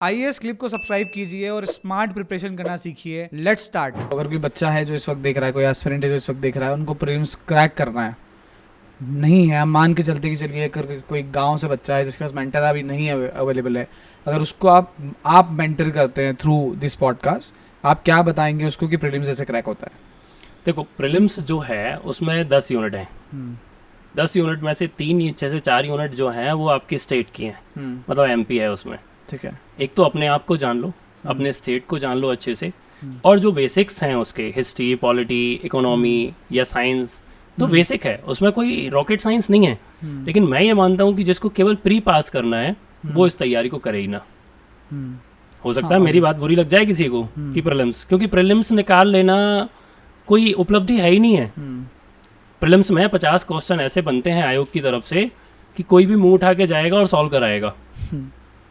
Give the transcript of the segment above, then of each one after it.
IAS clip को subscribe कीजिए और स्मार्ट प्रिपरेशन करना सीखिए। Let's start. अगर कोई बच्चा है जो इस वक्त देख रहा है, कोई एस्पिरेंट है जो इस वक्त देख रहा है, उनको प्रीलिम्स क्रैक करना है, नहीं है, हम मान के चलते कि चलिए कोई गांव से बच्चा है जिसके पास मेंटर अभी नहीं अवेलेबल है, अगर उसको आप मेंटर करते हैं थ्रू दिस पॉडकास्ट, आप क्या बताएंगे उसको कि प्रीलिम्स ऐसे क्रैक होता है? देखो, प्रीलिम्स जो है उसमें 10 यूनिट हैं। 10 यूनिट में से 4 यूनिट जो हैं वो आपके स्टेट की हैं, मतलब एमपी है उसमें। ठीक है, एक तो अपने आप को जान लो, अपने स्टेट को जान लो अच्छे से, और जो बेसिक्स हैं उसके, हिस्ट्री, पॉलिटी, इकोनॉमी या साइंस, तो बेसिक है, उसमें कोई रॉकेट साइंस नहीं है। लेकिन मैं ये मानता हूँ कि जिसको केवल प्री पास करना है वो इस तैयारी को करे ही ना। हो सकता है मेरी बात बुरी लग जाए किसी को कि प्रीलिम्स, क्योंकि प्रीलिम्स निकाल लेना कोई उपलब्धि है ही नहीं है। प्रीलिम्स में 50 क्वेश्चन ऐसे बनते हैं आयोग की तरफ से कि कोई भी मुंह उठा के जाएगा और सॉल्व कराएगा।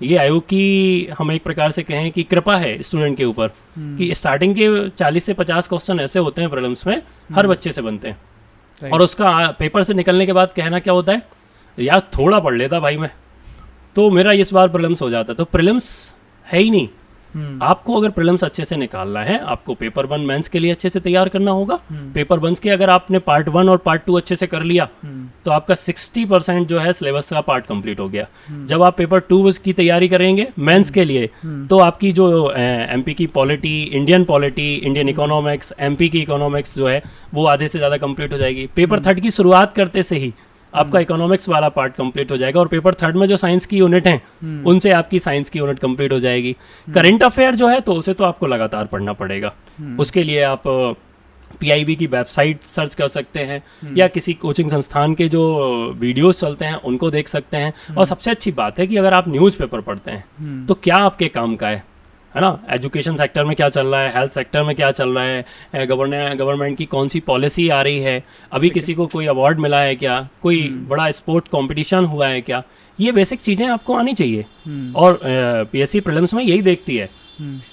ये आयोग की, हम एक प्रकार से कहें कि कृपा है स्टूडेंट के ऊपर कि स्टार्टिंग के 40 से 50 क्वेश्चन ऐसे होते हैं प्रीलिम्स में, हर बच्चे से बनते हैं। और उसका पेपर से निकलने के बाद कहना क्या होता है, यार थोड़ा पढ़ लेता भाई मैं, तो मेरा इस बार प्रीलिम्स हो जाता। तो प्रीलिम्स है ही नहीं। आपको अगर प्रीलिम्स अच्छे से निकालना है, आपको पेपर 1 मेंस के लिए अच्छे से तैयार करना होगा। पेपर 1 के अगर आपने पार्ट 1 और पार्ट 2 अच्छे से कर लिया तो आपका 60% जो है सिलेबस का पार्ट कंप्लीट हो गया। जब आप पेपर 2 की तैयारी करेंगे मेंस के लिए, तो आपकी जो एमपी की पॉलिटी, इंडियन इकोनॉमिक्स, एमपी की इकोनॉमिक्स जो है वो आधे से ज़्यादा कंप्लीट हो जाएगी। पेपर 3 की शुरुआत करते से ही आपका इकोनॉमिक्स वाला पार्ट कंप्लीट हो जाएगा, और पेपर 3 में जो साइंस की यूनिट हैं उनसे आपकी साइंस की यूनिट कंप्लीट हो जाएगी। करंट अफेयर जो है तो उसे तो आपको लगातार पढ़ना पड़ेगा। उसके लिए आप पीआईबी की वेबसाइट सर्च कर सकते हैं, या किसी कोचिंग संस्थान के जो वीडियोस चलते हैं उनको देख सकते हैं। और सबसे अच्छी बात है कि अगर आप न्यूज़पेपर पढ़ते हैं तो क्या आपके काम का है ना, एजुकेशन सेक्टर में क्या चल रहा है, हेल्थ सेक्टर में क्या चल रहा है, गवर्नमेंट की कौन सी पॉलिसी आ रही है, अभी किसी को कोई अवार्ड मिला है क्या, कोई बड़ा स्पोर्ट कंपटीशन हुआ है क्या, ये बेसिक चीज़ें आपको आनी चाहिए। और पीएससी प्रीलिम्स में यही देखती है।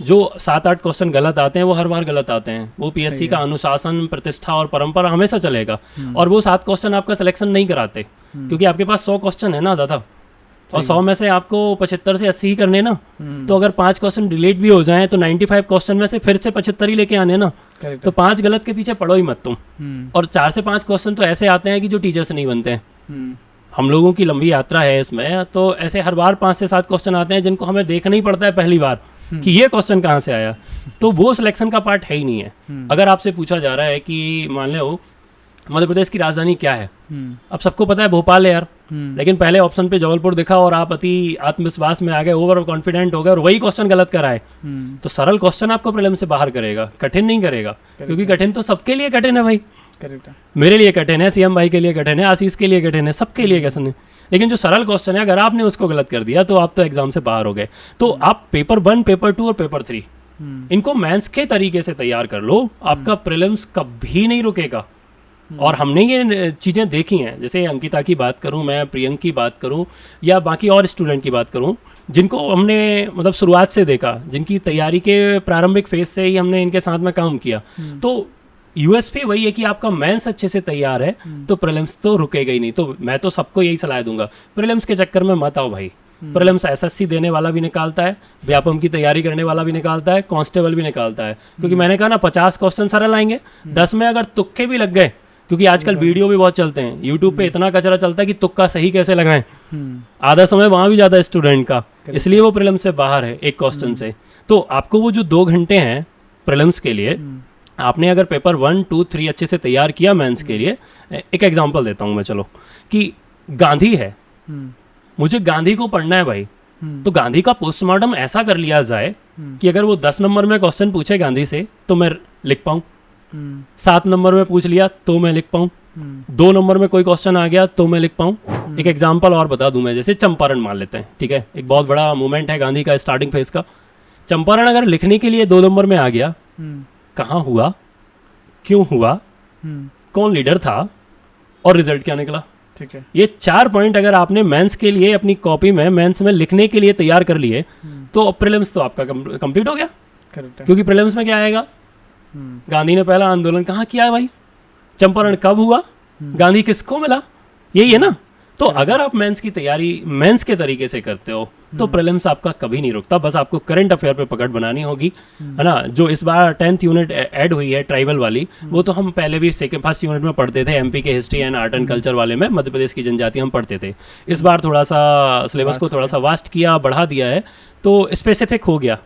जो 7-8 क्वेश्चन गलत आते हैं वो हर बार गलत आते हैं। वो पीएससी का अनुशासन, प्रतिष्ठा और परंपरा हमेशा चलेगा। और वो 7 क्वेश्चन आपका सिलेक्शन नहीं कराते, क्योंकि आपके पास 100 क्वेश्चन है ना दादा, और 100 में से आपको 75 से 80 ही करने ना। तो अगर 5 क्वेश्चन डिलीट भी हो जाएं तो 95 क्वेश्चन में से फिर से 75 ही लेके आने ना। तो 5 गलत के पीछे पढ़ो ही मत तुम। और 4 से 5 क्वेश्चन तो ऐसे आते हैं कि जो टीचर से नहीं बनते हैं। हम लोगों की लंबी यात्रा है इसमें, तो ऐसे हर बार 5 से 7 क्वेश्चन आते हैं जिनको हमें देखना ही पड़ता है पहली बार कि ये क्वेश्चन कहाँ से आया। तो वो सिलेक्शन का पार्ट है ही नहीं है। अगर आपसे पूछा जा रहा है कि मान लो मध्य प्रदेश की राजधानी क्या है, अब सबको पता है भोपाल है यार, लेकिन पहले ऑप्शन पे जबलपुर दिखा और आप अति आत्मविश्वास में आ गए, ओवर कॉन्फिडेंट हो गए और वही क्वेश्चन गलत कराए। तो सरल क्वेश्चन आपको प्रीलिम से बाहर करेगा, कठिन नहीं करेगा। क्योंकि कठिन तो सबके लिए कठिन है भाई। मेरे लिए कठिन है, सीएम भाई के लिए कठिन है, आशीष के लिए कठिन है, सबके लिए कठिन है। लेकिन जो सरल क्वेश्चन है अगर आपने उसको गलत कर दिया तो आप तो एग्जाम से बाहर हो गए। तो आप पेपर 1, पेपर 2 और पेपर 3 इनको मेंस के तरीके से तैयार कर लो, आपका प्रीलिम्स कभी नहीं रुकेगा। और हमने ये चीज़ें देखी हैं, जैसे अंकिता की बात करूं मैं, प्रियंक की बात करूं, या बाकी और स्टूडेंट की बात करूं जिनको हमने मतलब शुरुआत से देखा, जिनकी तैयारी के प्रारंभिक फेज से ही हमने इनके साथ में काम किया। तो यूएसपी वही है कि आपका मेंस अच्छे से तैयार है तो प्रीलिम्स तो रुकेगा ही नहीं। तो मैं तो सबको यही सलाह दूंगा, प्रीलिम्स के चक्कर में मत आओ भाई। प्रीलिम्स एसएससी देने वाला भी निकालता है, व्यापम की तैयारी करने वाला भी निकालता है, कांस्टेबल भी निकालता है। क्योंकि मैंने कहा ना 50 क्वेश्चन सरल आएंगे, 10 में अगर तुक्के भी लग गए, क्योंकि आजकल वीडियो भी बहुत चलते हैं, यूट्यूब पे इतना कचरा चलता है कि तुक्का सही कैसे लगाएं, आधा समय वहाँ भी ज़्यादा स्टूडेंट का, इसलिए वो प्रीलिम्स से बाहर है एक क्वेश्चन से। तो आपको वो जो 2 घंटे हैं प्रीलिम्स के लिए, आपने अगर पेपर 1, 2, 3 अच्छे से तैयार किया मेंस के लिए, एक एग्जांपल देता हूँ मैं, चलो, कि गांधी है, मुझे गांधी को पढ़ना है भाई, तो गांधी का पोस्टमार्टम ऐसा कर लिया जाए कि अगर वो 10 नंबर में क्वेश्चन पूछे गांधी से तो मैं लिख पाऊँ, 7 नंबर में पूछ लिया तो मैं लिख पाऊँ, 2 नंबर में कोई क्वेश्चन आ गया तो मैं लिख पाऊँ। एक एग्जाम्पल और बता दूं मैं, जैसे चंपारण मान लेते हैं, ठीक है, एक बहुत बड़ा मूवमेंट है गांधी का, स्टार्टिंग फेज का। चंपारण अगर लिखने के लिए 2 नंबर में आ गया, कहाँ हुआ, क्यों हुआ, कौन लीडर था और रिजल्ट क्या निकला, ठीक है, ये 4 पॉइंट अगर आपने मेंस के लिए अपनी कॉपी में मेंस में लिखने के लिए तैयार कर लिए तो प्रीलिम्स तो आपका कंप्लीट हो गया। क्योंकि प्रीलिम्स में क्या आएगा, गांधी ने पहला आंदोलन कहाँ किया है भाई, चंपारण कब हुआ, गांधी किसको मिला, यही है ना। तो अगर आप मेंस की तैयारी मेंस के तरीके से करते हो तो प्रीलिम्स आपका कभी नहीं रुकता, बस आपको करंट अफेयर पे पकड़ बनानी होगी, है ना। जो इस बार 10th यूनिट ऐड हुई है ट्राइबल वाली, वो तो हम पहले भी फर्स्ट यूनिट में पढ़ते थे, एमपी के history and art and culture वाले में मध्य प्रदेश की जनजाति हम पढ़ते थे। इस बार थोड़ा सा सिलेबस को थोड़ा सा वास्ट किया, बढ़ा दिया है, तो स्पेसिफिक हो गया।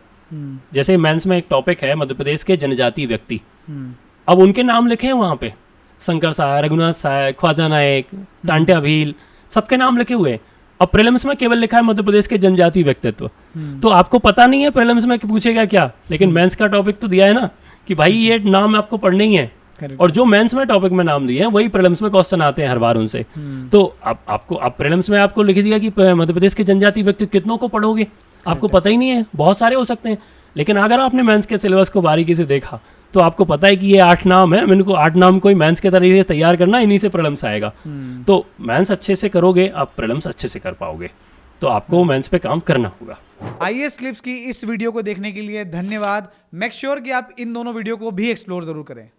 जैसे मेंस में एक टॉपिक है मध्य प्रदेश के जनजातीय व्यक्ति, अब उनके नाम लिखे हैं वहाँ पे, शंकर सहाय, रघुनाथ सहाय, ख्वाजा नायक, टांट्या भील, सबके नाम लिखे हुए हैं। अब प्रीलिम्स में केवल लिखा है मध्य प्रदेश के जनजातीय व्यक्तित्व, तो आपको पता नहीं है प्रीलिम्स में पूछेगा क्या, लेकिन मेंस का टॉपिक तो दिया है ना कि भाई ये नाम आपको पढ़ने ही है। और जो मेंस में टॉपिक में नाम दिए हैं वही प्रीलिम्स में क्वेश्चन आते हैं हर बार उनसे। तो आपको प्रीलिम्स में आपको लिख दिया कि मध्य प्रदेश के जनजातीय व्यक्ति, कितनों को पढ़ोगे, आपको पता ही नहीं है, बहुत सारे हो सकते हैं। लेकिन अगर आपने मेंस के सिलेबस को बारीकी से देखा तो आपको पता है कि ये 8 नाम है, मैंने को 8 नाम कोई मेंस के तरीके से तैयार करना, इन्हीं से प्रीलिम्स आएगा। तो मेंस अच्छे से करोगे, आप प्रीलिम्स अच्छे से कर पाओगे, तो आपको मेंस पे काम करना होगा। IAS क्लिप्स की इस वीडियो को देखने के लिए धन्यवाद। मेक श्योर कि आप इन दोनों वीडियो को भी एक्सप्लोर जरूर करें।